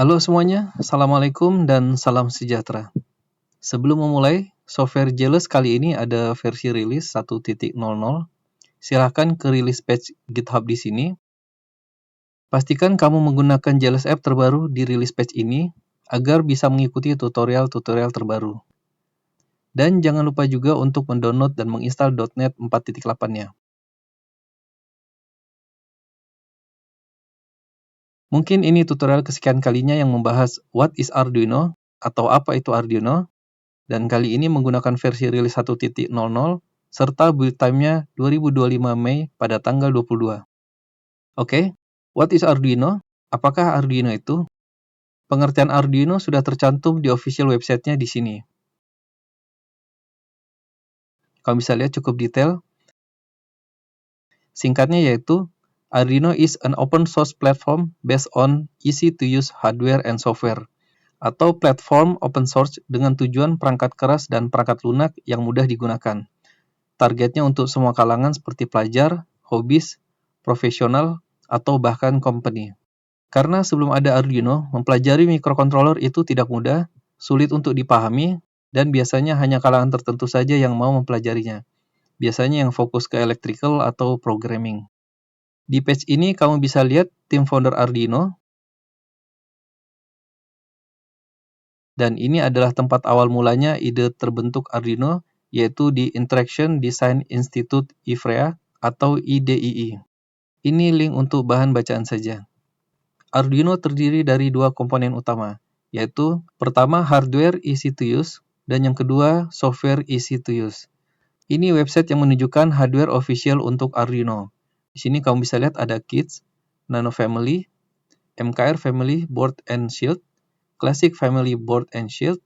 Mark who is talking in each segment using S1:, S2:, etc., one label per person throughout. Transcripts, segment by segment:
S1: Halo semuanya, Assalamualaikum dan salam sejahtera. Sebelum memulai, software Jealous kali ini ada versi rilis 1.0. Silahkan ke release page GitHub di sini. Pastikan kamu menggunakan Jealous app terbaru di release page ini agar bisa mengikuti tutorial-tutorial terbaru. Dan jangan lupa juga untuk mendownload dan menginstal .NET 4.8-nya. Mungkin ini tutorial kesekian kalinya yang membahas What is Arduino atau apa itu Arduino, dan kali ini menggunakan versi rilis 1.0 serta build time-nya 2025 Mei pada tanggal 22. Oke, what is Arduino? Apakah Arduino itu? Pengertian Arduino sudah tercantum di official website-nya di sini. Kamu bisa lihat cukup detail. Singkatnya yaitu, Arduino is an open source platform based on easy to use hardware and software, atau platform open source dengan tujuan perangkat keras dan perangkat lunak yang mudah digunakan. Targetnya untuk semua kalangan seperti pelajar, hobis, profesional, atau bahkan company. Karena sebelum ada Arduino, mempelajari microcontroller itu tidak mudah, sulit untuk dipahami, dan biasanya hanya kalangan tertentu saja yang mau mempelajarinya. Biasanya yang fokus ke electrical atau programming. Di page ini kamu bisa lihat tim founder Arduino, dan ini adalah tempat awal mulanya ide terbentuk Arduino, yaitu di Interaction Design Institute IFREA atau IDII. Ini link untuk bahan bacaan saja. Arduino terdiri dari dua komponen utama, yaitu pertama hardware easy to use, dan yang kedua software easy to use. Ini website yang menunjukkan hardware official untuk Arduino. Di sini kamu bisa lihat ada Kids, Nano Family, MKR Family Board and Shield, Classic Family Board and Shield,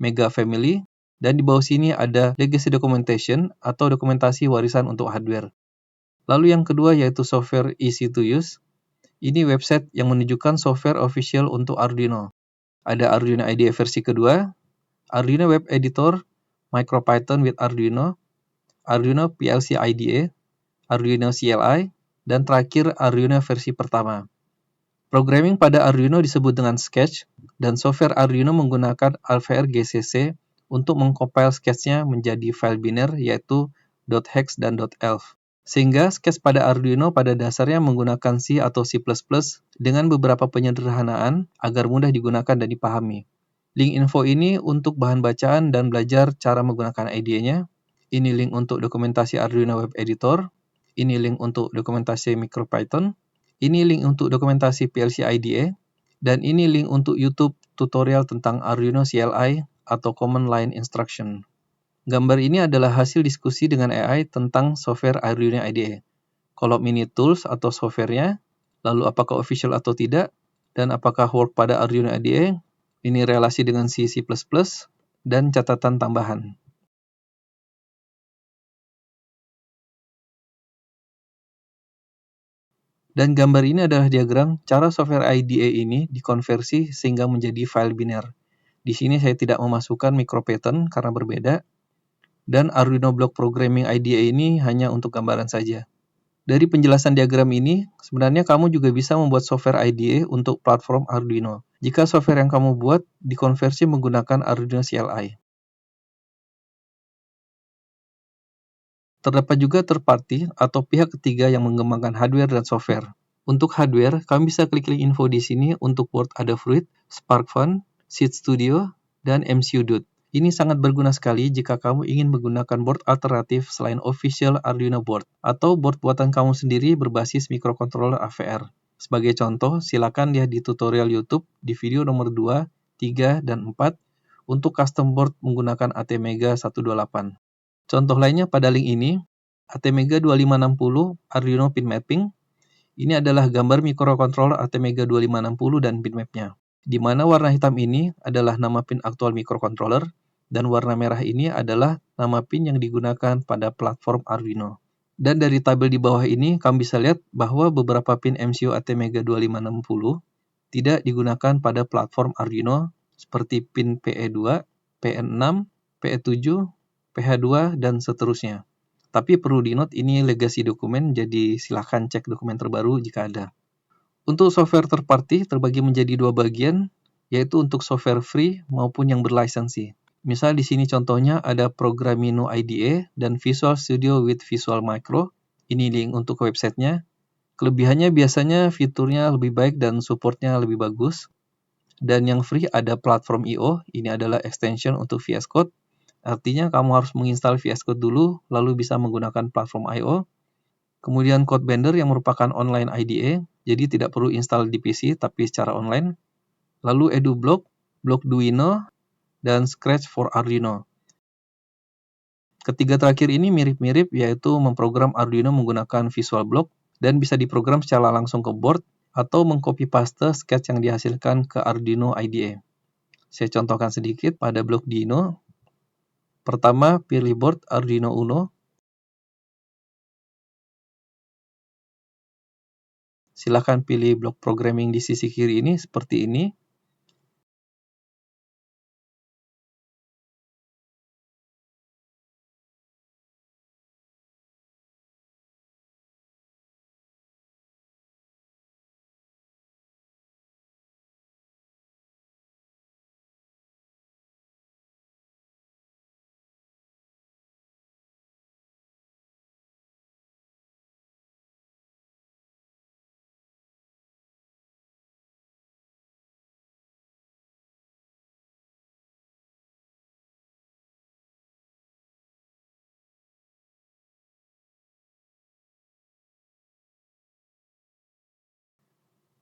S1: Mega Family, dan di bawah sini ada Legacy Documentation atau dokumentasi warisan untuk hardware. Lalu yang kedua yaitu software easy to use. Ini website yang menunjukkan software official untuk Arduino. Ada Arduino IDE versi kedua, Arduino Web Editor, MicroPython with Arduino, Arduino PLC IDE, Arduino CLI, dan terakhir Arduino versi pertama. Programming pada Arduino disebut dengan Sketch, dan software Arduino menggunakan Alvear GCC untuk mengcompile sketch-nya menjadi file biner yaitu .hex dan .elf. Sehingga sketch pada Arduino pada dasarnya menggunakan C atau C++ dengan beberapa penyederhanaan agar mudah digunakan dan dipahami. Link info ini untuk bahan bacaan dan belajar cara menggunakan IDE-nya. Ini link untuk dokumentasi Arduino Web Editor. Ini link untuk dokumentasi MicroPython. Ini link untuk dokumentasi PLC IDE. Dan ini link untuk YouTube tutorial tentang Arduino CLI atau Command Line Instruction. Gambar ini adalah hasil diskusi dengan AI tentang software Arduino IDE. Colab Mini Tools atau softwarenya, lalu apakah official atau tidak, dan apakah work pada Arduino IDE, ini relasi dengan C++, dan catatan tambahan. Dan gambar ini adalah diagram cara software IDE ini dikonversi sehingga menjadi file biner. Di sini saya tidak memasukkan MicroPython karena berbeda, dan Arduino Block Programming IDE ini hanya untuk gambaran saja. Dari penjelasan diagram ini, sebenarnya kamu juga bisa membuat software IDE untuk platform Arduino. Jika software yang kamu buat dikonversi menggunakan Arduino CLI. Terdapat juga third party atau pihak ketiga yang mengembangkan hardware dan software. Untuk hardware, kamu bisa klik link info di sini untuk board Adafruit, SparkFun, Seed Studio, dan MCU-Dot. Ini sangat berguna sekali jika kamu ingin menggunakan board alternatif selain official Arduino board, atau board buatan kamu sendiri berbasis microcontroller AVR. Sebagai contoh, silakan lihat di tutorial YouTube di video nomor 2, 3, dan 4 untuk custom board menggunakan ATmega 128. Contoh lainnya pada link ini, ATmega 2560 Arduino pin mapping. Ini adalah gambar microcontroller ATmega 2560 dan pin map-nya. Di mana warna hitam ini adalah nama pin aktual microcontroller, dan warna merah ini adalah nama pin yang digunakan pada platform Arduino. Dan dari tabel di bawah ini, kamu bisa lihat bahwa beberapa pin MCU ATmega 2560 tidak digunakan pada platform Arduino, seperti pin PE2, PN6, PE7, PH2, dan seterusnya. Tapi perlu di-note ini legacy dokumen, jadi silahkan cek dokumen terbaru jika ada. Untuk software third party terbagi menjadi dua bagian, yaitu untuk software free maupun yang berlisensi. Misal di sini contohnya ada Programmino IDE dan Visual Studio with Visual Micro. Ini link untuk websitenya. Kelebihannya biasanya fiturnya lebih baik dan supportnya lebih bagus. Dan yang free ada Platform IO, ini adalah extension untuk VS Code. Artinya kamu harus menginstal VS Code dulu, lalu bisa menggunakan Platform IO. Kemudian Codebandler yang merupakan online IDE, jadi tidak perlu install di PC tapi secara online. Lalu EduBlock, Blockduino, dan Scratch for Arduino. Ketiga terakhir ini mirip-mirip, yaitu memprogram Arduino menggunakan VisualBlock dan bisa diprogram secara langsung ke board atau mengcopy paste sketch yang dihasilkan ke Arduino IDE. Saya contohkan sedikit pada Blockduino. Pertama, pilih board Arduino Uno. Silakan pilih blok programming di sisi kiri ini seperti ini.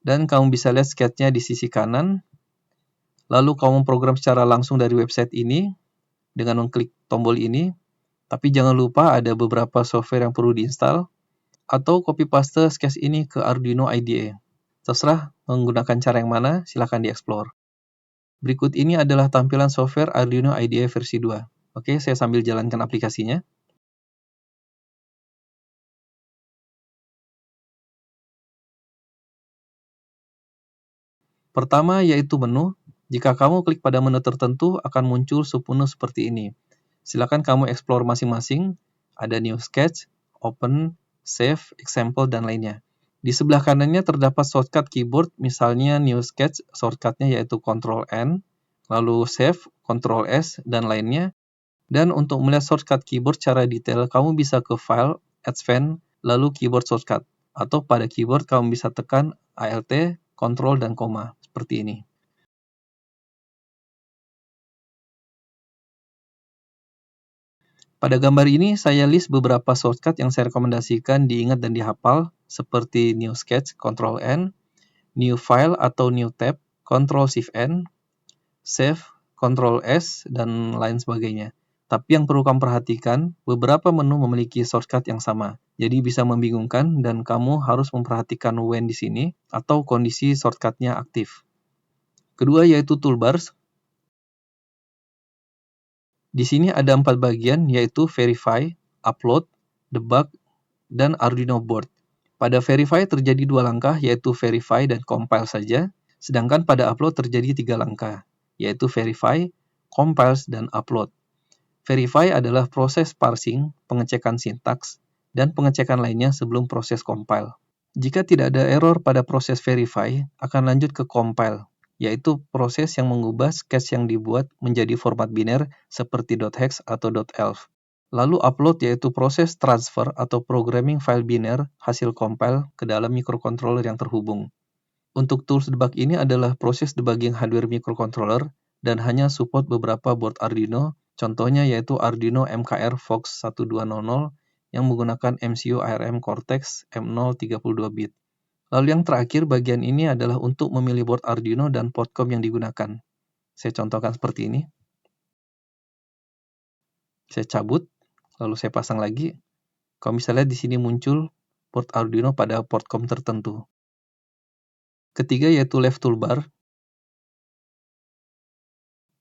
S1: Dan kamu bisa lihat sketchnya di sisi kanan. Lalu kamu program secara langsung dari website ini dengan mengklik tombol ini. Tapi jangan lupa ada beberapa software yang perlu diinstal atau copy paste sketch ini ke Arduino IDE. Terserah menggunakan cara yang mana, silakan dieksplor. Berikut ini adalah tampilan software Arduino IDE versi 2. Oke, saya sambil jalankan aplikasinya. Pertama yaitu menu. Jika kamu klik pada menu tertentu, akan muncul submenu seperti ini. Silakan kamu explore masing-masing. Ada New Sketch, Open, Save, Example, dan lainnya. Di sebelah kanannya terdapat shortcut keyboard, misalnya New Sketch, shortcutnya yaitu Ctrl-N, lalu Save, Ctrl-S, dan lainnya. Dan untuk melihat shortcut keyboard secara detail, kamu bisa ke File, Advanced, lalu Keyboard Shortcut. Atau pada keyboard kamu bisa tekan Alt, Ctrl, dan koma, seperti ini. Pada gambar ini, saya list beberapa shortcut yang saya rekomendasikan diingat dan dihafal, seperti New Sketch, Ctrl-N, New File atau New Tab, Ctrl-Shift-N, Save, Ctrl-S, dan lain sebagainya. Tapi yang perlu kamu perhatikan, beberapa menu memiliki shortcut yang sama. Jadi bisa membingungkan dan kamu harus memperhatikan when di sini atau kondisi shortcutnya aktif. Kedua yaitu toolbars. Di sini ada 4 bagian, yaitu Verify, Upload, Debug, dan Arduino Board. Pada Verify terjadi 2 langkah, yaitu Verify dan Compile saja, sedangkan pada Upload terjadi 3 langkah, yaitu Verify, Compile, dan Upload. Verify adalah proses parsing, pengecekan sintaks, dan pengecekan lainnya sebelum proses compile. Jika tidak ada error pada proses Verify, akan lanjut ke Compile, yaitu proses yang mengubah sketch yang dibuat menjadi format biner seperti .hex atau .elf. Lalu upload yaitu proses transfer atau programming file biner hasil compile ke dalam microcontroller yang terhubung. Untuk tools debug ini adalah proses debugging hardware microcontroller dan hanya support beberapa board Arduino, contohnya yaitu Arduino MKR Fox 1200 yang menggunakan MCU ARM Cortex M0 32 bit. Lalu yang terakhir bagian ini adalah untuk memilih board Arduino dan Portcom yang digunakan. Saya contohkan seperti ini. Saya cabut, lalu saya pasang lagi. Kalau misalnya di sini muncul port Arduino pada Portcom tertentu. Ketiga yaitu left toolbar.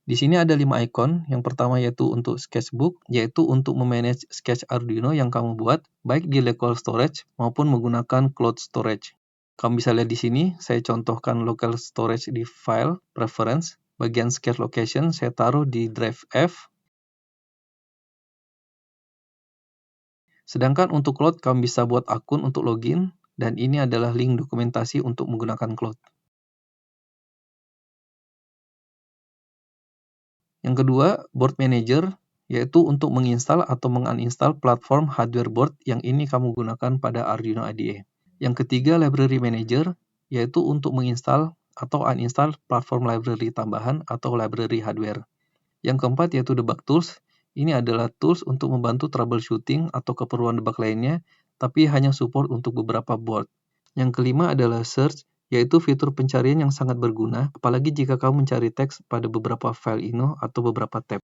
S1: Di sini ada 5 icon. Yang pertama yaitu untuk sketchbook, yaitu untuk memanage sketch Arduino yang kamu buat, baik di local storage maupun menggunakan cloud storage. Kamu bisa lihat di sini, saya contohkan local storage di file, preference, bagian sketch location saya taruh di drive F. Sedangkan untuk cloud, kamu bisa buat akun untuk login, Dan ini adalah link dokumentasi untuk menggunakan cloud. Yang kedua, board manager, yaitu untuk menginstal atau menguninstall platform hardware board yang ini kamu gunakan pada Arduino IDE. Yang ketiga, library manager, yaitu untuk menginstal atau uninstall platform library tambahan atau library hardware. Yang keempat yaitu debug tools. Ini adalah tools untuk membantu troubleshooting atau keperluan debug lainnya, tapi hanya support untuk beberapa board. Yang kelima adalah search, yaitu fitur pencarian yang sangat berguna, apalagi jika kamu mencari teks pada beberapa file INO atau beberapa tab.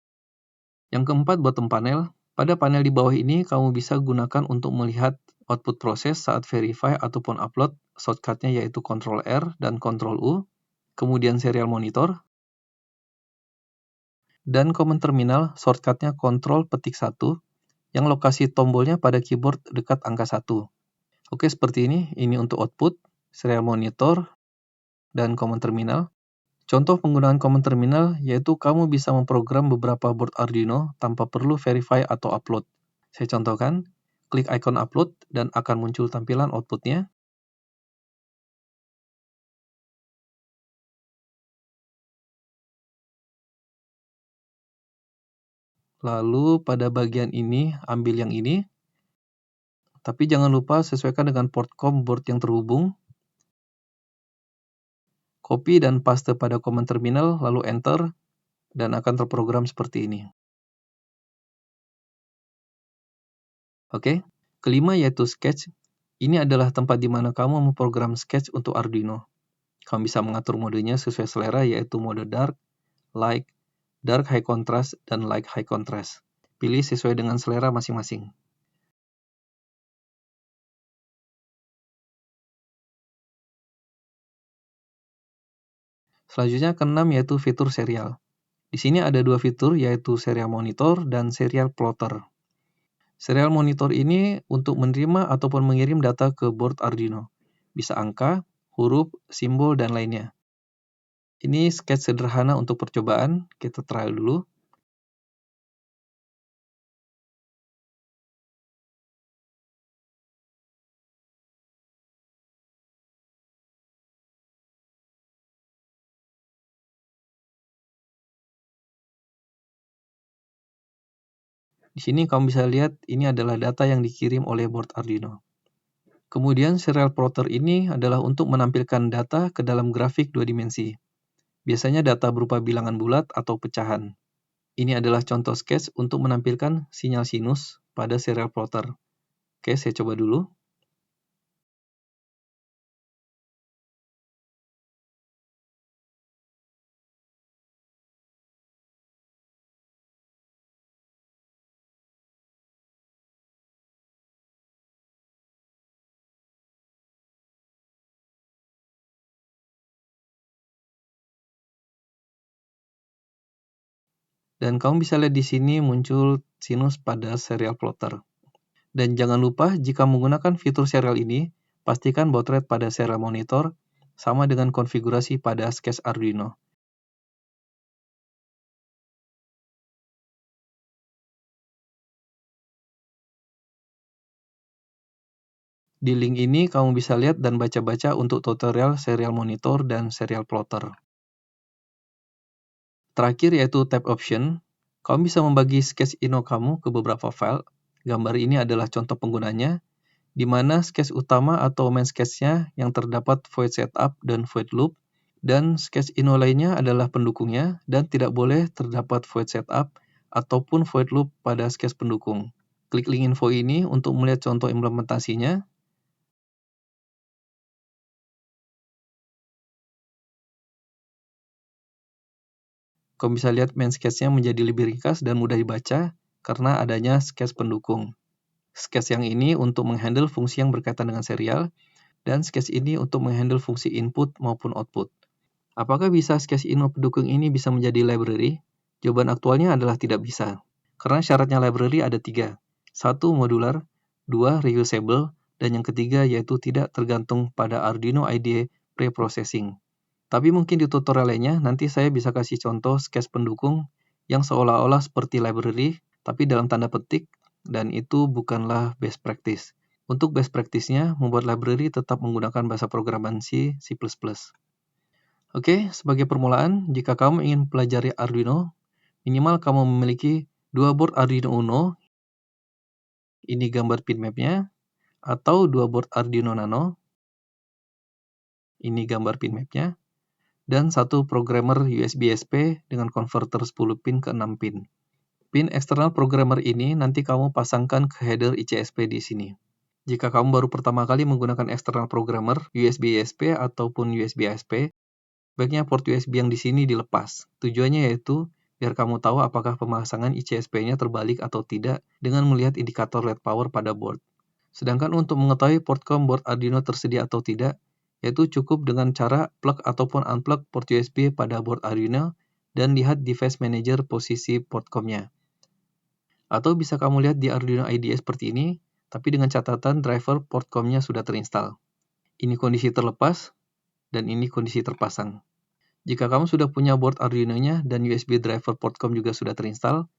S1: Yang keempat, bottom panel. Pada panel di bawah ini, kamu bisa gunakan untuk melihat output proses saat verify ataupun upload. Shortcutnya yaitu Ctrl R dan Ctrl U. Kemudian serial monitor. Dan command terminal, shortcutnya Ctrl petik 1, yang lokasi tombolnya pada keyboard dekat angka 1. Oke, seperti ini. Ini untuk output, serial monitor, dan command terminal. Contoh penggunaan command terminal yaitu kamu bisa memprogram beberapa board Arduino tanpa perlu verify atau upload. Saya contohkan, klik icon upload dan akan muncul tampilan outputnya. Lalu pada bagian ini, ambil yang ini. Tapi jangan lupa sesuaikan dengan port COM board yang terhubung. Copy dan paste pada command terminal, lalu enter, dan akan terprogram seperti ini. Oke, kelima yaitu sketch. Ini adalah tempat di mana kamu memprogram sketch untuk Arduino. Kamu bisa mengatur modenya sesuai selera yaitu mode dark, light, dark high contrast, dan light high contrast. Pilih sesuai dengan selera masing-masing. Selanjutnya keenam yaitu fitur serial. Di sini ada dua fitur yaitu serial monitor dan serial plotter. Serial monitor ini untuk menerima ataupun mengirim data ke board Arduino. Bisa angka, huruf, simbol, dan lainnya. Ini sketch sederhana untuk percobaan, kita trial dulu. Di sini kamu bisa lihat ini adalah data yang dikirim oleh board Arduino. Kemudian serial plotter ini adalah untuk menampilkan data ke dalam grafik dua dimensi. Biasanya data berupa bilangan bulat atau pecahan. Ini adalah contoh sketch untuk menampilkan sinyal sinus pada serial plotter. Oke, saya coba dulu. Dan kamu bisa lihat di sini muncul sinus pada serial plotter. Dan jangan lupa jika menggunakan fitur serial ini, pastikan baud rate pada serial monitor sama dengan konfigurasi pada sketch Arduino. Di link ini kamu bisa lihat dan baca-baca untuk tutorial serial monitor dan serial plotter. Terakhir yaitu tab option. Kamu bisa membagi sketch INO kamu ke beberapa file. Gambar ini adalah contoh penggunanya, di mana sketch utama atau main sketch-nya yang terdapat void setup dan void loop, dan sketch INO lainnya adalah pendukungnya dan tidak boleh terdapat void setup ataupun void loop pada sketch pendukung. Klik link info ini untuk melihat contoh implementasinya. Kamu bisa lihat main sketch-nya menjadi lebih ringkas dan mudah dibaca karena adanya sketch pendukung. Sketch yang ini untuk menghandle fungsi yang berkaitan dengan serial, dan sketch ini untuk menghandle fungsi input maupun output. Apakah bisa sketch INO pendukung ini bisa menjadi library? Jawaban aktualnya adalah tidak bisa. Karena syaratnya library ada 3. 1. Modular, 2. Reusable, dan yang ketiga yaitu tidak tergantung pada Arduino IDE preprocessing. Tapi mungkin di tutorial lainnya nanti saya bisa kasih contoh sketch pendukung yang seolah-olah seperti library, tapi dalam tanda petik, dan itu bukanlah best practice. Untuk best practice-nya, membuat library tetap menggunakan bahasa programan C, C++. Oke, sebagai permulaan, jika kamu ingin pelajari Arduino, minimal kamu memiliki 2 board Arduino Uno, ini gambar pin map-nya, atau 2 board Arduino Nano, ini gambar pin map-nya, dan 1 programmer USB SP dengan konverter 10 pin ke 6 pin. Pin eksternal programmer ini nanti kamu pasangkan ke header ICSP di sini. Jika kamu baru pertama kali menggunakan eksternal programmer, USB ISP ataupun USB ASP, baiknya port USB yang di sini dilepas. Tujuannya yaitu biar kamu tahu apakah pemasangan ICSP-nya terbalik atau tidak dengan melihat indikator LED power pada board. Sedangkan untuk mengetahui portcom board Arduino tersedia atau tidak, yaitu cukup dengan cara plug ataupun unplug port USB pada board Arduino dan lihat device manager posisi portcom-nya. Atau bisa kamu lihat di Arduino IDE seperti ini, tapi dengan catatan driver portcom-nya sudah terinstall. Ini kondisi terlepas, dan ini kondisi terpasang. Jika kamu sudah punya board Arduino-nya dan USB driver portcom juga sudah terinstall,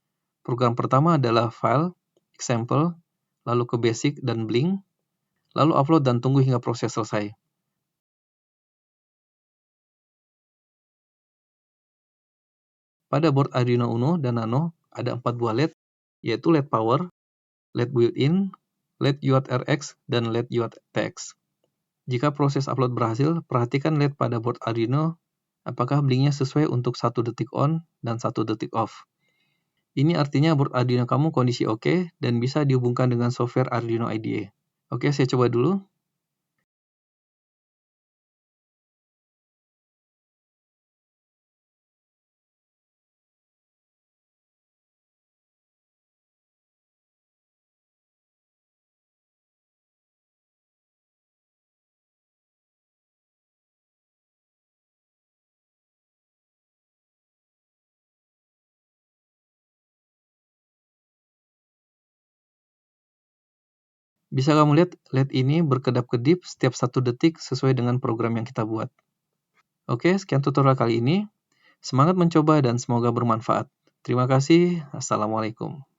S1: program pertama adalah file, example, lalu ke basic dan blink, lalu upload dan tunggu hingga proses selesai. Pada board Arduino Uno dan Nano, ada 4 buah LED, yaitu LED power, LED built-in, LED UART-RX, dan LED UART-TX. Jika proses upload berhasil, perhatikan LED pada board Arduino apakah blinknya sesuai untuk 1 detik on dan 1 detik off. Ini artinya board Arduino kamu kondisi oke dan bisa dihubungkan dengan software Arduino IDE. Oke, saya coba dulu. Bisa kamu lihat LED ini berkedap-kedip setiap 1 detik sesuai dengan program yang kita buat. Oke, sekian tutorial kali ini. Semangat mencoba dan semoga bermanfaat. Terima kasih. Assalamualaikum.